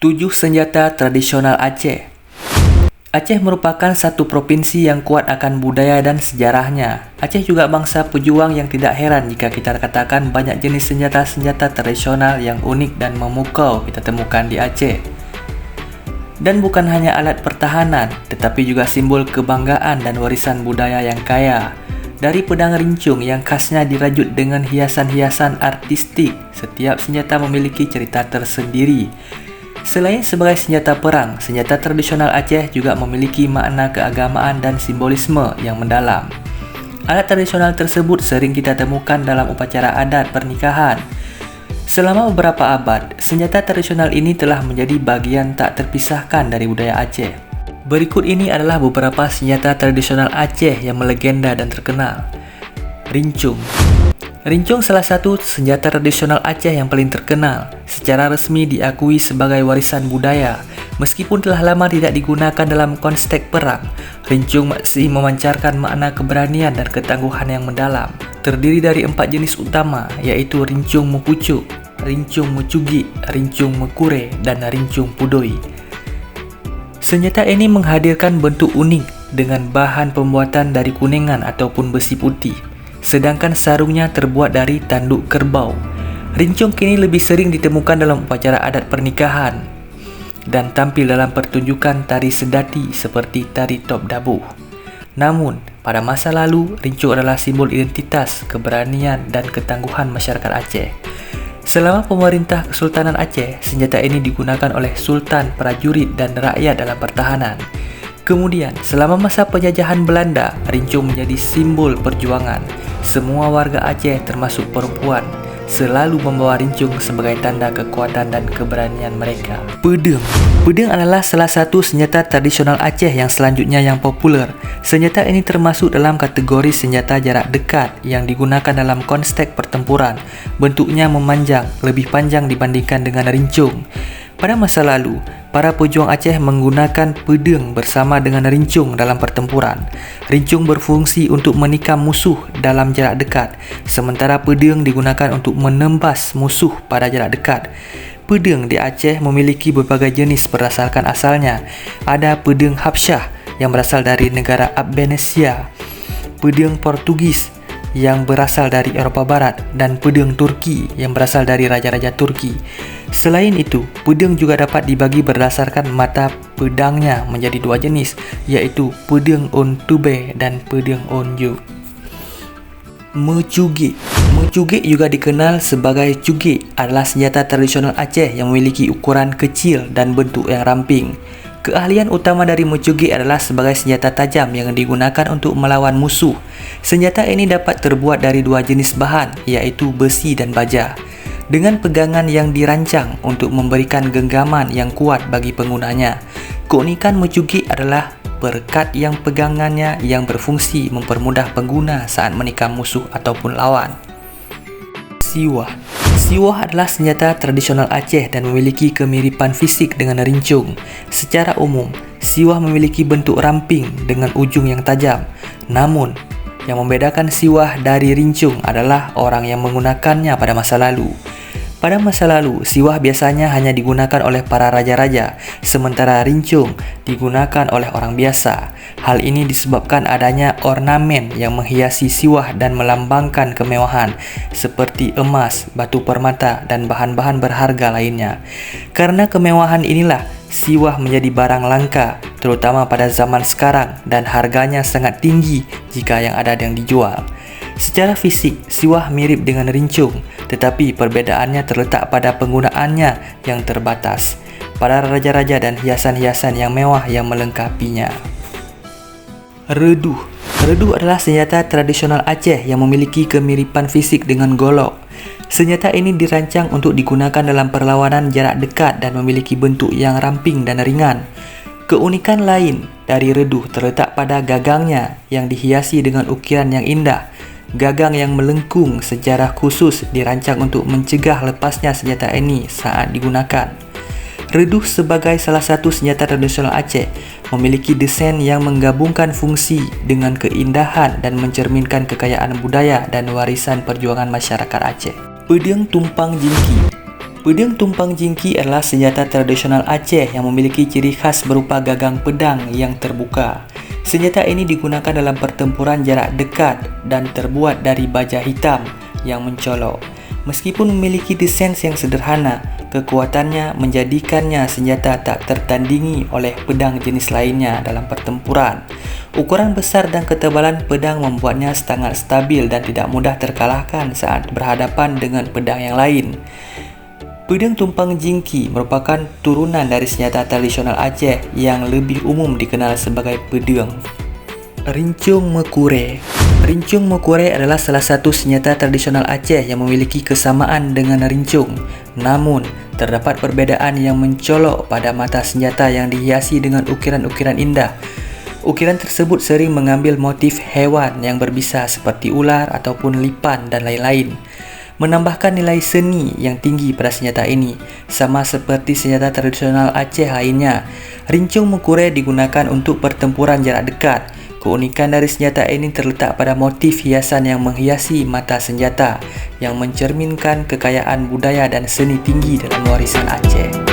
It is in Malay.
7 senjata tradisional Aceh. Aceh merupakan satu provinsi yang kuat akan budaya dan sejarahnya. Aceh juga bangsa pejuang yang tidak heran jika kita katakan banyak jenis senjata-senjata tradisional yang unik dan memukau kita temukan di Aceh. Dan bukan hanya alat pertahanan, tetapi juga simbol kebanggaan dan warisan budaya yang kaya. Dari pedang rincung yang khasnya dirajut dengan hiasan-hiasan artistik, setiap senjata memiliki cerita tersendiri. Selain sebagai senjata perang, senjata tradisional Aceh juga memiliki makna keagamaan dan simbolisme yang mendalam. Alat tradisional tersebut sering kita temukan dalam upacara adat pernikahan. Selama beberapa abad, senjata tradisional ini telah menjadi bagian tak terpisahkan dari budaya Aceh. Berikut ini adalah beberapa senjata tradisional Aceh yang melegenda dan terkenal. Rincung. Rincung salah satu senjata tradisional Aceh yang paling terkenal. Secara resmi diakui sebagai warisan budaya. Meskipun telah lama tidak digunakan dalam konteks perang, rincung masih memancarkan makna keberanian dan ketangguhan yang mendalam. Terdiri dari 4 jenis utama, yaitu rincung mepucuk, rincung mecugi, rincung mekure, dan rincung pudoi. Senjata ini menghadirkan bentuk unik dengan bahan pembuatan dari kuningan ataupun besi putih. Sedangkan sarungnya terbuat dari tanduk kerbau. Rincung kini lebih sering ditemukan dalam upacara adat pernikahan dan tampil dalam pertunjukan tari sedati seperti tari top dabuh. Namun, pada masa lalu, rincung adalah simbol identitas, keberanian, dan ketangguhan masyarakat Aceh. Selama pemerintah Kesultanan Aceh, senjata ini digunakan oleh sultan, prajurit, dan rakyat dalam pertahanan. Kemudian, selama masa penjajahan Belanda, rincung menjadi simbol perjuangan. Semua warga Aceh termasuk perempuan selalu membawa rincung sebagai tanda kekuatan dan keberanian mereka. Pedang. Pedang adalah salah satu senjata tradisional Aceh yang selanjutnya yang populer. Senjata ini termasuk dalam kategori senjata jarak dekat yang digunakan dalam konteks pertempuran. Bentuknya memanjang, lebih panjang dibandingkan dengan rincung. Pada masa lalu, para pejuang Aceh menggunakan pedang bersama dengan rincung dalam pertempuran. Rincung berfungsi untuk menikam musuh dalam jarak dekat, sementara pedang digunakan untuk menembas musuh pada jarak dekat. Pedang di Aceh memiliki berbagai jenis berdasarkan asalnya. Ada pedang Habsyah yang berasal dari negara Albanisia, pedang Portugis yang berasal dari Eropah Barat, dan pedang Turki yang berasal dari raja-raja Turki. Selain itu, pedang juga dapat dibagi berdasarkan mata pedangnya menjadi 2 jenis, yaitu pedang on tube dan pedang on yu. Mecugi. Mecugi juga dikenal sebagai cugi, adalah senjata tradisional Aceh yang memiliki ukuran kecil dan bentuk yang ramping. Keahlian utama dari mecugi adalah sebagai senjata tajam yang digunakan untuk melawan musuh. Senjata ini dapat terbuat dari 2 jenis bahan, yaitu besi dan baja, dengan pegangan yang dirancang untuk memberikan genggaman yang kuat bagi penggunanya. Keunikan mecugi adalah berkat yang pegangannya yang berfungsi mempermudah pengguna saat menikam musuh ataupun lawan. Siwah. Siwah adalah senjata tradisional Aceh dan memiliki kemiripan fisik dengan rincung. Secara umum, siwah memiliki bentuk ramping dengan ujung yang tajam. Namun, yang membedakan siwah dari rincung adalah orang yang menggunakannya pada masa lalu. Pada masa lalu, siwah biasanya hanya digunakan oleh para raja-raja, sementara rincung digunakan oleh orang biasa. Hal ini disebabkan adanya ornamen yang menghiasi siwah dan melambangkan kemewahan, seperti emas, batu permata, dan bahan-bahan berharga lainnya. Karena kemewahan inilah, siwah menjadi barang langka, terutama pada zaman sekarang, dan harganya sangat tinggi jika yang ada yang dijual. Secara fisik, siwah mirip dengan rincung, tetapi perbedaannya terletak pada penggunaannya yang terbatas, pada raja-raja dan hiasan-hiasan yang mewah yang melengkapinya. Reduh. Reduh adalah senjata tradisional Aceh yang memiliki kemiripan fisik dengan golok. Senjata ini dirancang untuk digunakan dalam perlawanan jarak dekat dan memiliki bentuk yang ramping dan ringan. Keunikan lain dari reduh terletak pada gagangnya yang dihiasi dengan ukiran yang indah. Gagang yang melengkung secara khusus dirancang untuk mencegah lepasnya senjata ini saat digunakan. Reduh sebagai salah satu senjata tradisional Aceh memiliki desain yang menggabungkan fungsi dengan keindahan dan mencerminkan kekayaan budaya dan warisan perjuangan masyarakat Aceh. Pedang tumpang jingki. Pedang tumpang jingki adalah senjata tradisional Aceh yang memiliki ciri khas berupa gagang pedang yang terbuka. Senjata ini digunakan dalam pertempuran jarak dekat dan terbuat dari baja hitam yang mencolok. Meskipun memiliki desain yang sederhana, kekuatannya menjadikannya senjata tak tertandingi oleh pedang jenis lainnya dalam pertempuran. Ukuran besar dan ketebalan pedang membuatnya sangat stabil dan tidak mudah terkalahkan saat berhadapan dengan pedang yang lain. Pedang tumpang jingki merupakan turunan dari senjata tradisional Aceh yang lebih umum dikenal sebagai pedang. Rincung Mekure. Rincung Mekure adalah salah satu senjata tradisional Aceh yang memiliki kesamaan dengan rincung. Namun, terdapat perbedaan yang mencolok pada mata senjata yang dihiasi dengan ukiran-ukiran indah. Ukiran tersebut sering mengambil motif hewan yang berbisa seperti ular ataupun lipan dan lain-lain, menambahkan nilai seni yang tinggi pada senjata ini. Sama seperti senjata tradisional Aceh lainnya, rincung Mekure digunakan untuk pertempuran jarak dekat. Keunikan dari senjata ini terletak pada motif hiasan yang menghiasi mata senjata, yang mencerminkan kekayaan budaya dan seni tinggi dalam warisan Aceh.